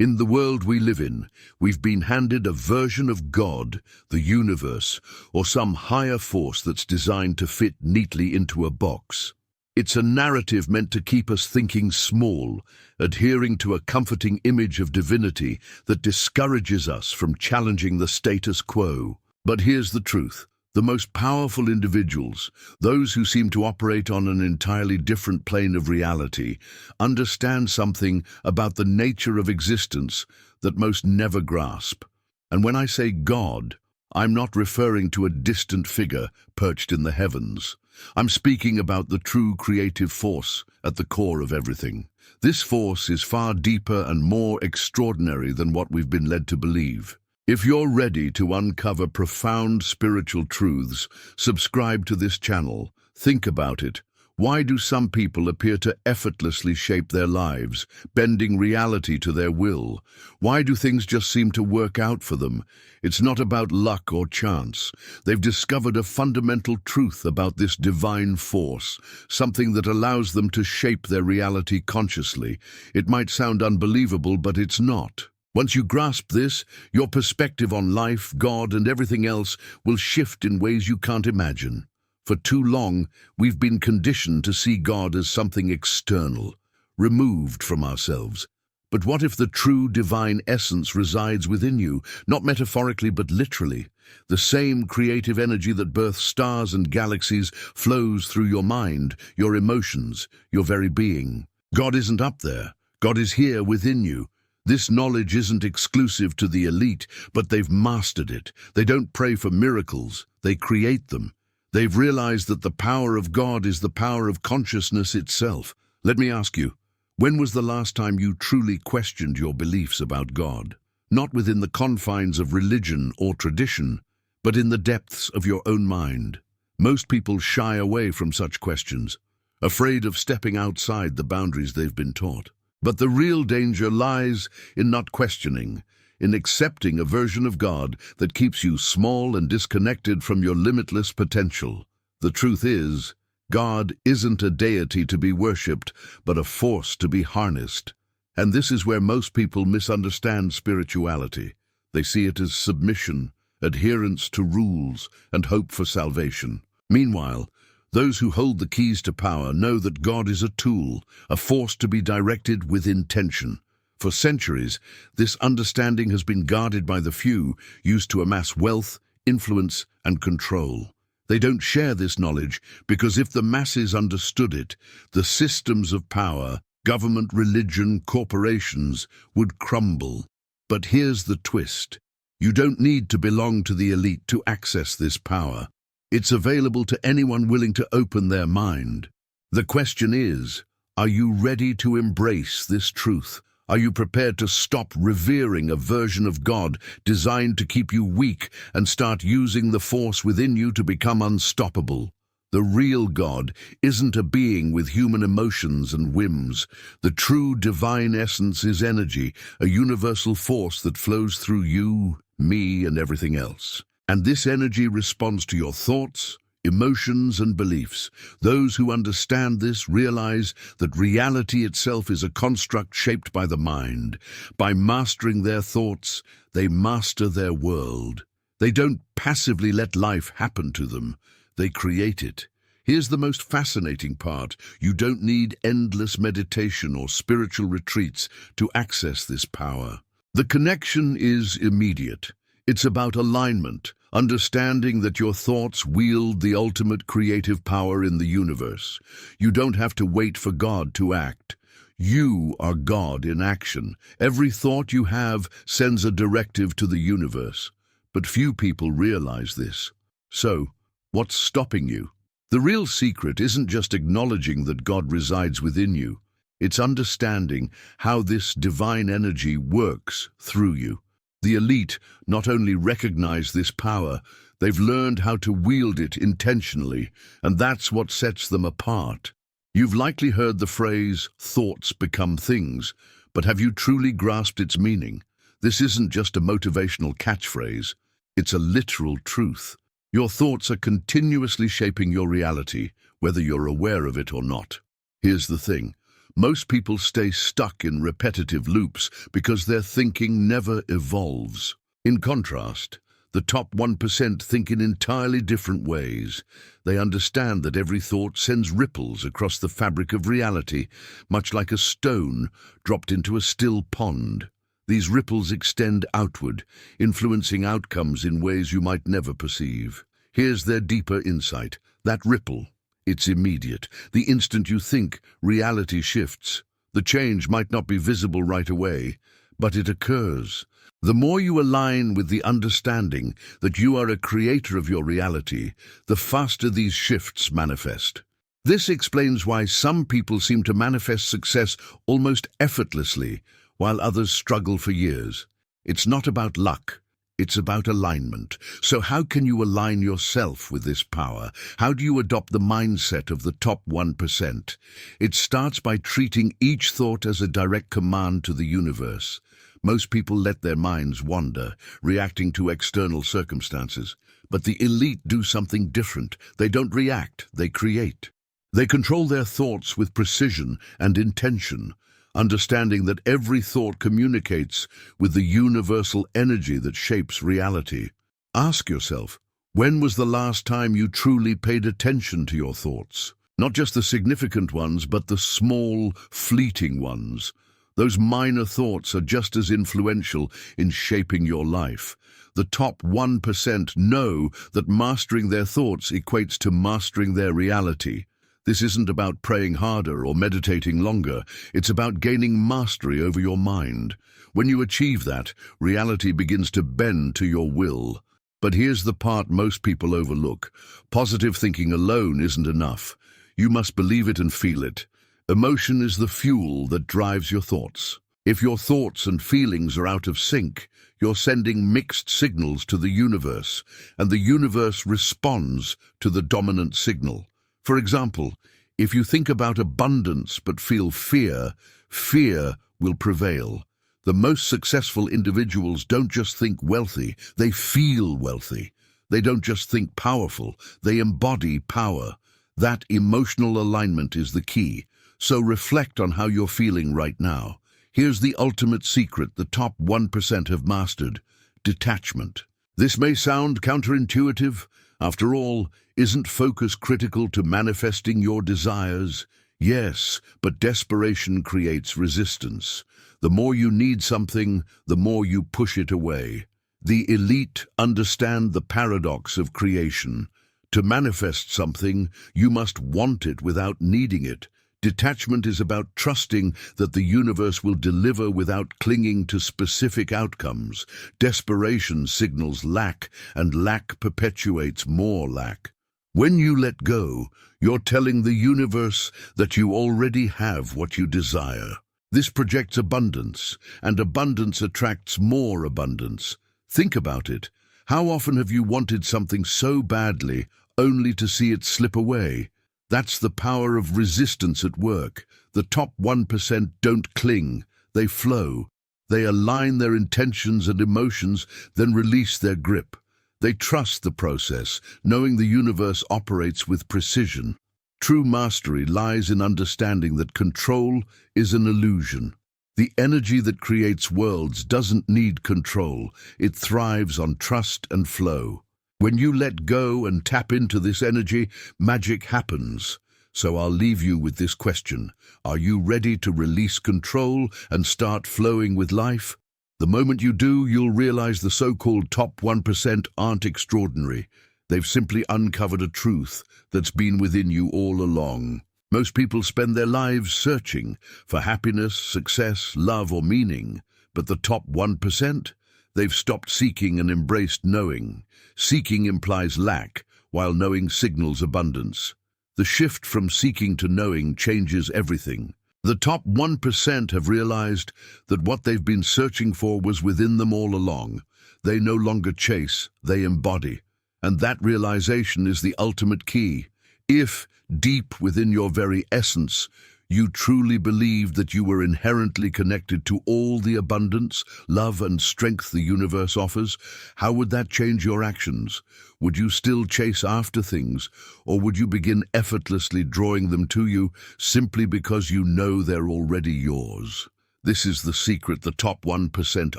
In the world we live in, we've been handed a version of God, the universe, or some higher force that's designed to fit neatly into a box. It's a narrative meant to keep us thinking small, adhering to a comforting image of divinity that discourages us from challenging the status quo. But here's the truth. The most powerful individuals, those who seem to operate on an entirely different plane of reality, understand something about the nature of existence that most never grasp. And when I say God, I'm not referring to a distant figure perched in the heavens. I'm speaking about the true creative force at the core of everything. This force is far deeper and more extraordinary than what we've been led to believe. If you're ready to uncover profound spiritual truths, subscribe to this channel. Think about it. Why do some people appear to effortlessly shape their lives, bending reality to their will? Why do things just seem to work out for them? It's not about luck or chance. They've discovered a fundamental truth about this divine force, something that allows them to shape their reality consciously. It might sound unbelievable, but it's not. Once you grasp this, your perspective on life, God, and everything else will shift in ways you can't imagine. For too long, we've been conditioned to see God as something external, removed from ourselves. But what if the true divine essence resides within you, not metaphorically but literally? The same creative energy that births stars and galaxies flows through your mind, your emotions, your very being. God isn't up there. God is here within you. This knowledge isn't exclusive to the elite, but they've mastered it. They don't pray for miracles, they create them. They've realized that the power of God is the power of consciousness itself. Let me ask you, when was the last time you truly questioned your beliefs about God? Not within the confines of religion or tradition, but in the depths of your own mind. Most people shy away from such questions, afraid of stepping outside the boundaries they've been taught. But the real danger lies in not questioning, in accepting a version of God that keeps you small and disconnected from your limitless potential. The truth is, God isn't a deity to be worshipped, but a force to be harnessed. And this is where most people misunderstand spirituality. They see it as submission, adherence to rules, and hope for salvation. Meanwhile, those who hold the keys to power know that God is a tool, a force to be directed with intention. For centuries, this understanding has been guarded by the few, used to amass wealth, influence, and control. They don't share this knowledge because if the masses understood it, the systems of power, government, religion, corporations, would crumble. But here's the twist. You don't need to belong to the elite to access this power. It's available to anyone willing to open their mind. The question is, are you ready to embrace this truth? Are you prepared to stop revering a version of God designed to keep you weak and start using the force within you to become unstoppable? The real God isn't a being with human emotions and whims. The true divine essence is energy, a universal force that flows through you, me, and everything else. And this energy responds to your thoughts, emotions, and beliefs. Those who understand this realize that reality itself is a construct shaped by the mind. By mastering their thoughts, they master their world. They don't passively let life happen to them. They create it. Here's the most fascinating part. You don't need endless meditation or spiritual retreats to access this power. The connection is immediate. It's about alignment, understanding that your thoughts wield the ultimate creative power in the universe. You don't have to wait for God to act. You are God in action. Every thought you have sends a directive to the universe. But few people realize this. So, what's stopping you? The real secret isn't just acknowledging that God resides within you. It's understanding how this divine energy works through you. The elite not only recognize this power, they've learned how to wield it intentionally, and that's what sets them apart. You've likely heard the phrase, "thoughts become things," but have you truly grasped its meaning? This isn't just a motivational catchphrase, it's a literal truth. Your thoughts are continuously shaping your reality, whether you're aware of it or not. Here's the thing. Most people stay stuck in repetitive loops because their thinking never evolves. In contrast, the top 1% think in entirely different ways. They understand that every thought sends ripples across the fabric of reality, much like a stone dropped into a still pond. These ripples extend outward, influencing outcomes in ways you might never perceive. Here's their deeper insight. That ripple, it's immediate. The instant you think, reality shifts. The change might not be visible right away, but it occurs. The more you align with the understanding that you are a creator of your reality, the faster these shifts manifest. This explains why some people seem to manifest success almost effortlessly, while others struggle for years. It's not about luck. It's about alignment. So how can you align yourself with this power? How do you adopt the mindset of the top 1%? It starts by treating each thought as a direct command to the universe. Most people let their minds wander, reacting to external circumstances. But the elite do something different. They don't react, they create. They control their thoughts with precision and intention, understanding that every thought communicates with the universal energy that shapes reality. Ask yourself, when was the last time you truly paid attention to your thoughts? Not just the significant ones, but the small, fleeting ones. Those minor thoughts are just as influential in shaping your life. The top 1% know that mastering their thoughts equates to mastering their reality. This isn't about praying harder or meditating longer. It's about gaining mastery over your mind. When you achieve that, reality begins to bend to your will. But here's the part most people overlook. Positive thinking alone isn't enough. You must believe it and feel it. Emotion is the fuel that drives your thoughts. If your thoughts and feelings are out of sync, you're sending mixed signals to the universe, and the universe responds to the dominant signal. For example, if you think about abundance but feel fear, fear will prevail. The most successful individuals don't just think wealthy, they feel wealthy. They don't just think powerful, they embody power. That emotional alignment is the key. So reflect on how you're feeling right now. Here's the ultimate secret the top 1% have mastered: detachment. This may sound counterintuitive. After all, isn't focus critical to manifesting your desires? Yes, but desperation creates resistance. The more you need something, the more you push it away. The elite understand the paradox of creation. To manifest something, you must want it without needing it. Detachment is about trusting that the universe will deliver without clinging to specific outcomes. Desperation signals lack, and lack perpetuates more lack. When you let go, you're telling the universe that you already have what you desire. This projects abundance, and abundance attracts more abundance. Think about it. How often have you wanted something so badly only to see it slip away? That's the power of resistance at work. The top 1% don't cling, they flow. They align their intentions and emotions, then release their grip. They trust the process, knowing the universe operates with precision. True mastery lies in understanding that control is an illusion. The energy that creates worlds doesn't need control. It thrives on trust and flow. When you let go and tap into this energy, magic happens. So I'll leave you with this question. Are you ready to release control and start flowing with life? The moment you do, you'll realize the so-called top 1% aren't extraordinary. They've simply uncovered a truth that's been within you all along. Most people spend their lives searching for happiness, success, love, or meaning. But the top 1%? They've stopped seeking and embraced knowing. Seeking implies lack, while knowing signals abundance. The shift from seeking to knowing changes everything. The top 1% have realized that what they've been searching for was within them all along. They no longer chase, they embody. And that realization is the ultimate key. If, deep within your very essence, you truly believed that you were inherently connected to all the abundance, love, and strength the universe offers, how would that change your actions? Would you still chase after things, or would you begin effortlessly drawing them to you simply because you know they're already yours? This is the secret the top 1%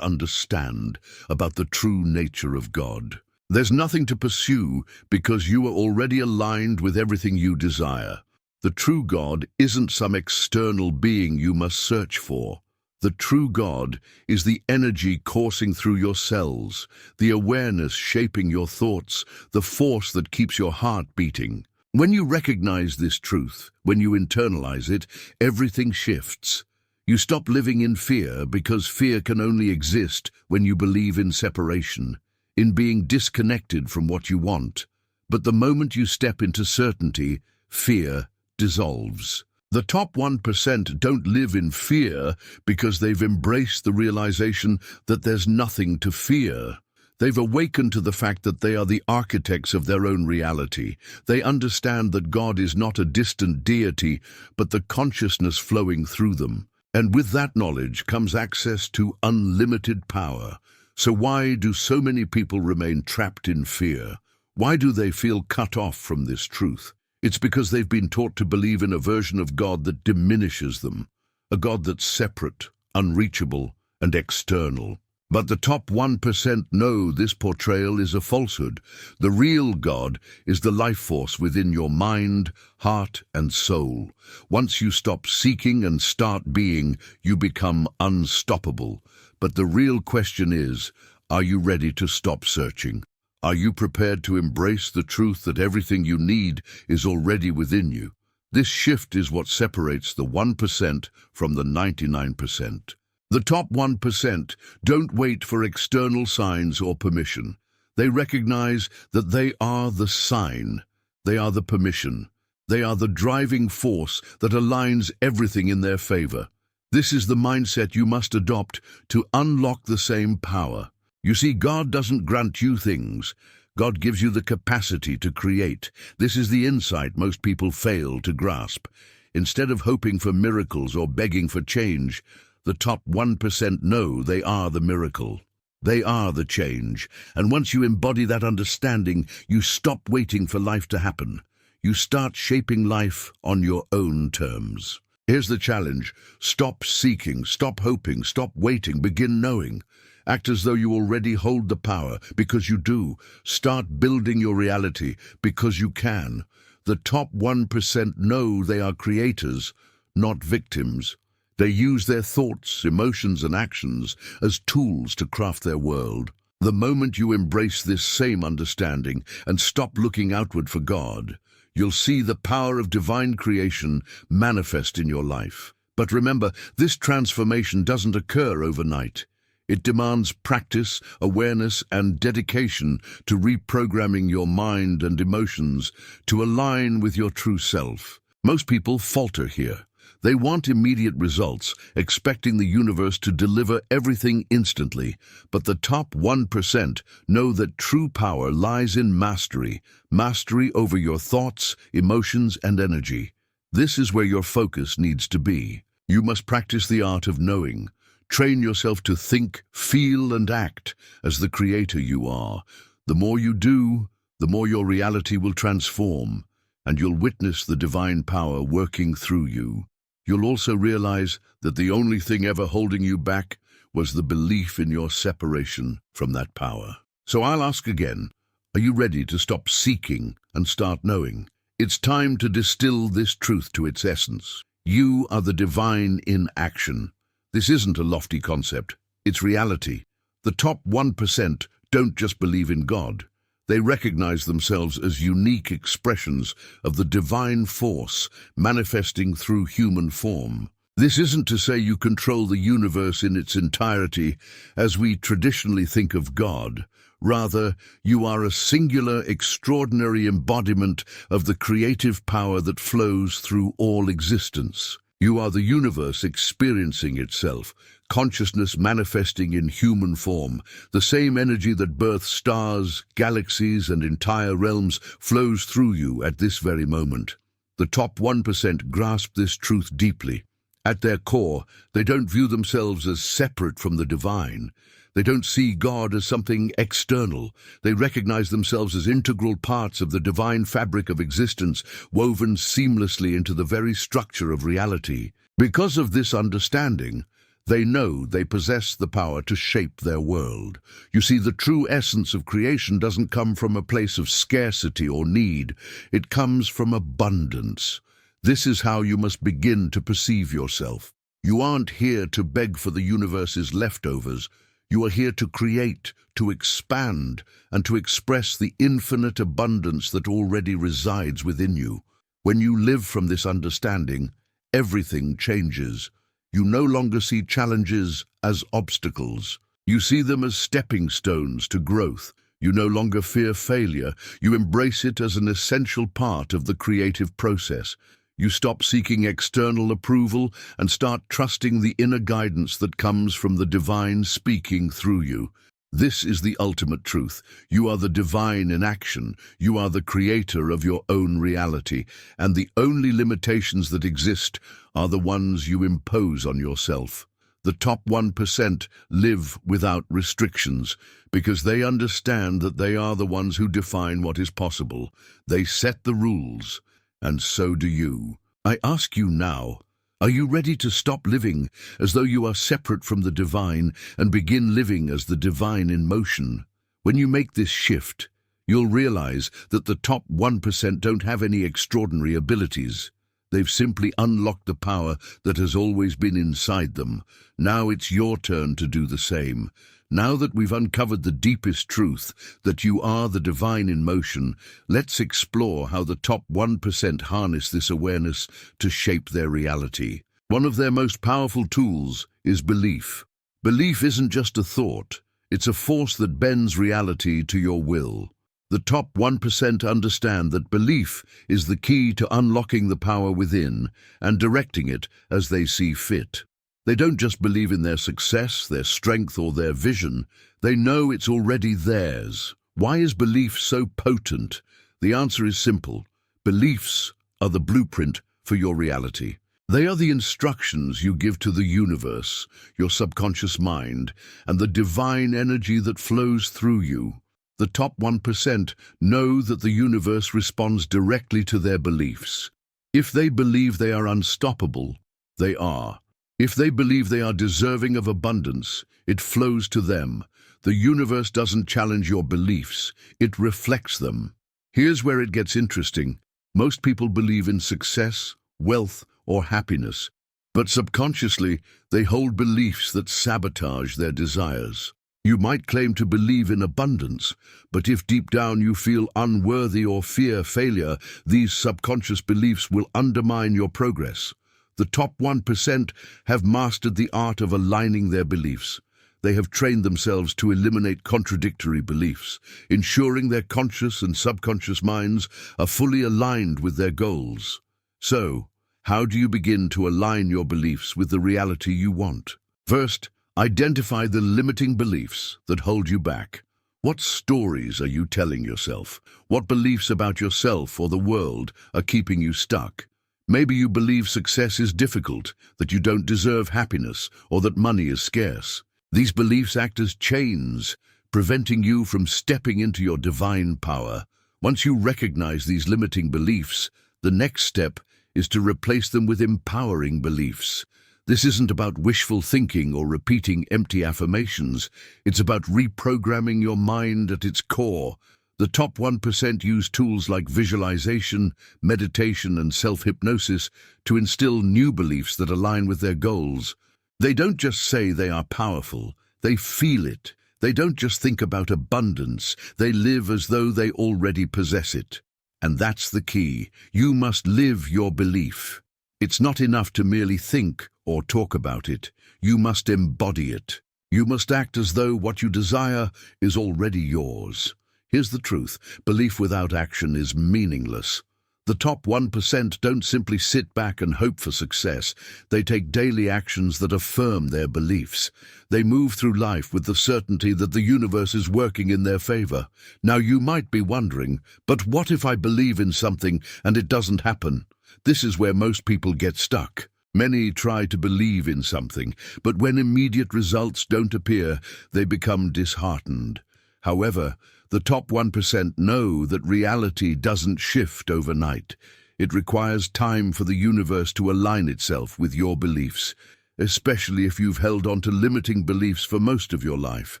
understand about the true nature of God. There's nothing to pursue because you are already aligned with everything you desire. The true God isn't some external being you must search for. The true God is the energy coursing through your cells, the awareness shaping your thoughts, the force that keeps your heart beating. When you recognize this truth, when you internalize it, everything shifts. You stop living in fear because fear can only exist when you believe in separation, in being disconnected from what you want. But the moment you step into certainty, fear dissolves. The top 1% don't live in fear because they've embraced the realization that there's nothing to fear. They've awakened to the fact that they are the architects of their own reality. They understand that God is not a distant deity, but the consciousness flowing through them. And with that knowledge comes access to unlimited power. So why do so many people remain trapped in fear? Why do they feel cut off from this truth? It's because they've been taught to believe in a version of God that diminishes them, a God that's separate, unreachable, and external. But the top 1% know this portrayal is a falsehood. The real God is the life force within your mind, heart, and soul. Once you stop seeking and start being, you become unstoppable. But the real question is, are you ready to stop searching? Are you prepared to embrace the truth that everything you need is already within you? This shift is what separates the 1% from the 99%. The top 1% don't wait for external signs or permission. They recognize that they are the sign, they are the permission, they are the driving force that aligns everything in their favor. This is the mindset you must adopt to unlock the same power. You see, God doesn't grant you things. God gives you the capacity to create. This is the insight most people fail to grasp. Instead of hoping for miracles or begging for change, the top 1% know they are the miracle. They are the change. And once you embody that understanding, you stop waiting for life to happen. You start shaping life on your own terms. Here's the challenge. Stop seeking, stop hoping, stop waiting, begin knowing. Act as though you already hold the power, because you do. Start building your reality, because you can. The top 1% know they are creators, not victims. They use their thoughts, emotions, and actions as tools to craft their world. The moment you embrace this same understanding and stop looking outward for God, you'll see the power of divine creation manifest in your life. But remember, this transformation doesn't occur overnight. It demands practice, awareness, and dedication to reprogramming your mind and emotions to align with your true self. Most people falter here. They want immediate results, expecting the universe to deliver everything instantly. But the top 1% know that true power lies in mastery, mastery over your thoughts, emotions, and energy. This is where your focus needs to be. You must practice the art of knowing. Train yourself to think, feel, and act as the creator you are. The more you do, the more your reality will transform, and you'll witness the divine power working through you. You'll also realize that the only thing ever holding you back was the belief in your separation from that power. So I'll ask again, are you ready to stop seeking and start knowing? It's time to distill this truth to its essence. You are the divine in action. This isn't a lofty concept, it's reality. The top 1% don't just believe in God. They recognize themselves as unique expressions of the divine force manifesting through human form. This isn't to say you control the universe in its entirety as we traditionally think of God. Rather, you are a singular, extraordinary embodiment of the creative power that flows through all existence. You are the universe experiencing itself, consciousness manifesting in human form. The same energy that births stars, galaxies, and entire realms flows through you at this very moment. The top 1% grasp this truth deeply. At their core, they don't view themselves as separate from the divine. They don't see God as something external. They recognize themselves as integral parts of the divine fabric of existence, woven seamlessly into the very structure of reality. Because of this understanding, they know they possess the power to shape their world. You see, the true essence of creation doesn't come from a place of scarcity or need. It comes from abundance. This is how you must begin to perceive yourself. You aren't here to beg for the universe's leftovers. You are here to create, to expand, and to express the infinite abundance that already resides within you. When you live from this understanding, everything changes. You no longer see challenges as obstacles. You see them as stepping stones to growth. You no longer fear failure. You embrace it as an essential part of the creative process. You stop seeking external approval and start trusting the inner guidance that comes from the divine speaking through you. This is the ultimate truth. You are the divine in action. You are the creator of your own reality, and the only limitations that exist are the ones you impose on yourself. The top 1% live without restrictions because they understand that they are the ones who define what is possible. They set the rules, and so do you. I ask you now, are you ready to stop living as though you are separate from the divine and begin living as the divine in motion? When you make this shift, you'll realize that the top 1% don't have any extraordinary abilities. They've simply unlocked the power that has always been inside them. Now it's your turn to do the same. Now that we've uncovered the deepest truth, that you are the divine in motion, let's explore how the top 1% harness this awareness to shape their reality. One of their most powerful tools is belief. Belief isn't just a thought, it's a force that bends reality to your will. The top 1% understand that belief is the key to unlocking the power within and directing it as they see fit. They don't just believe in their success, their strength, or their vision. They know it's already theirs. Why is belief so potent? The answer is simple. Beliefs are the blueprint for your reality. They are the instructions you give to the universe, your subconscious mind, and the divine energy that flows through you. The top 1% know that the universe responds directly to their beliefs. If they believe they are unstoppable, they are. If they believe they are deserving of abundance, it flows to them. The universe doesn't challenge your beliefs, it reflects them. Here's where it gets interesting. Most people believe in success, wealth, or happiness, but subconsciously they hold beliefs that sabotage their desires. You might claim to believe in abundance, but if deep down you feel unworthy or fear failure, these subconscious beliefs will undermine your progress. The top 1% have mastered the art of aligning their beliefs. They have trained themselves to eliminate contradictory beliefs, ensuring their conscious and subconscious minds are fully aligned with their goals. So, how do you begin to align your beliefs with the reality you want? First, identify the limiting beliefs that hold you back. What stories are you telling yourself? What beliefs about yourself or the world are keeping you stuck? Maybe you believe success is difficult, that you don't deserve happiness, or that money is scarce. These beliefs act as chains, preventing you from stepping into your divine power. Once you recognize these limiting beliefs, the next step is to replace them with empowering beliefs. This isn't about wishful thinking or repeating empty affirmations. It's about reprogramming your mind at its core. The top 1% use tools like visualization, meditation, and self-hypnosis to instill new beliefs that align with their goals. They don't just say they are powerful, they feel it. They don't just think about abundance, they live as though they already possess it. And that's the key. You must live your belief. It's not enough to merely think or talk about it. You must embody it. You must act as though what you desire is already yours. Here's the truth. Belief without action is meaningless. The top 1% don't simply sit back and hope for success. They take daily actions that affirm their beliefs. They move through life with the certainty that the universe is working in their favor. Now you might be wondering, but what if I believe in something and it doesn't happen? This is where most people get stuck. Many try to believe in something, but when immediate results don't appear, they become disheartened. However, the top 1% know that reality doesn't shift overnight. It requires time for the universe to align itself with your beliefs, especially if you've held on to limiting beliefs for most of your life.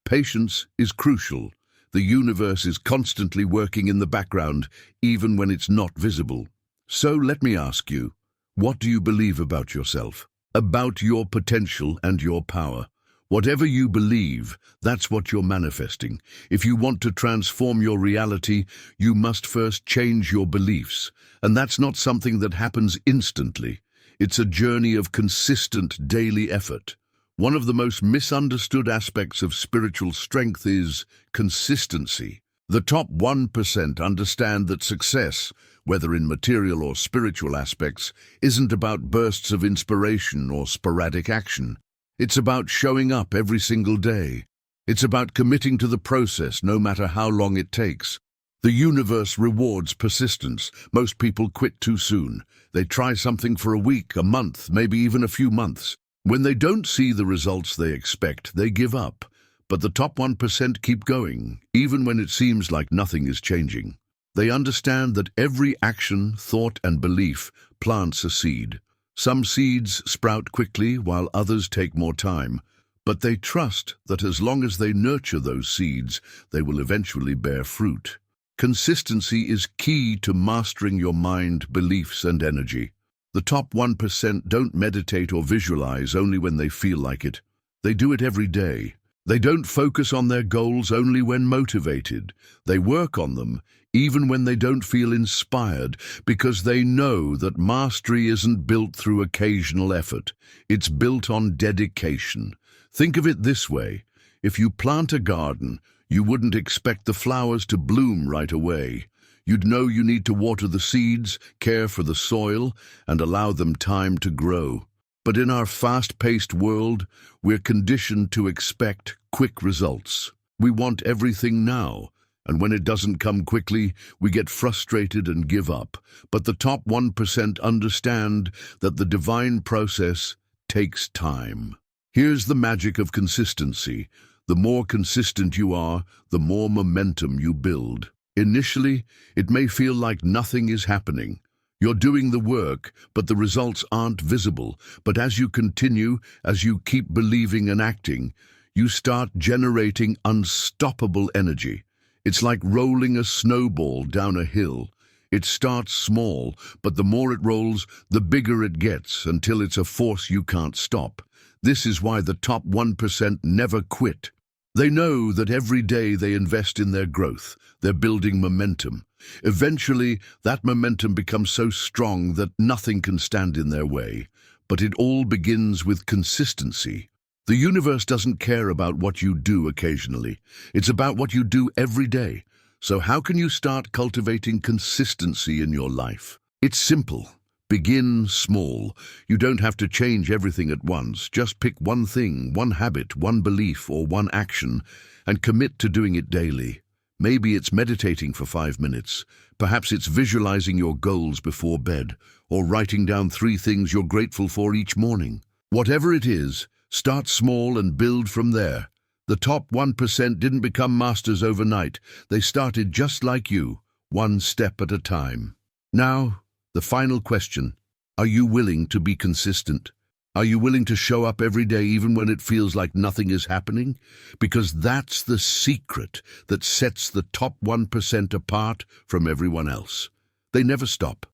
Patience is crucial. The universe is constantly working in the background, even when it's not visible. So let me ask you, what do you believe about yourself? About your potential and your power? Whatever you believe, that's what you're manifesting. If you want to transform your reality, you must first change your beliefs. And that's not something that happens instantly. It's a journey of consistent daily effort. One of the most misunderstood aspects of spiritual strength is consistency. The top 1% understand that success, whether in material or spiritual aspects, isn't about bursts of inspiration or sporadic action. It's about showing up every single day. It's about committing to the process no matter how long it takes. The universe rewards persistence. Most people quit too soon. They try something for a week, a month, maybe even a few months. When they don't see the results they expect, they give up. But the top 1% keep going, even when it seems like nothing is changing. They understand that every action, thought, and belief plants a seed. Some seeds sprout quickly, while others take more time. But they trust that as long as they nurture those seeds, they will eventually bear fruit. Consistency is key to mastering your mind, beliefs, and energy. The top 1% don't meditate or visualize only when they feel like it. They do it every day. They don't focus on their goals only when motivated. They work on them even when they don't feel inspired, because they know that mastery isn't built through occasional effort. It's built on dedication. Think of it this way. If you plant a garden, you wouldn't expect the flowers to bloom right away. You'd know you need to water the seeds, care for the soil, and allow them time to grow. But in our fast-paced world, we're conditioned to expect quick results. We want everything now, and when it doesn't come quickly, we get frustrated and give up. But the top 1% understand that the divine process takes time. Here's the magic of consistency. The more consistent you are, the more momentum you build. Initially, it may feel like nothing is happening. You're doing the work, but the results aren't visible. But as you continue, as you keep believing and acting, you start generating unstoppable energy. It's like rolling a snowball down a hill. It starts small, but the more it rolls, the bigger it gets, until it's a force you can't stop. This is why the top 1% never quit. They know that every day they invest in their growth, they're building momentum. Eventually, that momentum becomes so strong that nothing can stand in their way. But it all begins with consistency. The universe doesn't care about what you do occasionally. It's about what you do every day. So how can you start cultivating consistency in your life? It's simple. Begin small. You don't have to change everything at once. Just pick one thing, one habit, one belief, or one action, and commit to doing it daily. Maybe it's meditating for 5 minutes. Perhaps it's visualizing your goals before bed, or writing down 3 things you're grateful for each morning. Whatever it is, start small and build from there. The top 1% didn't become masters overnight. They started just like you, one step at a time. Now, the final question. Are you willing to be consistent? Are you willing to show up every day even when it feels like nothing is happening? Because that's the secret that sets the top 1% apart from everyone else. They never stop.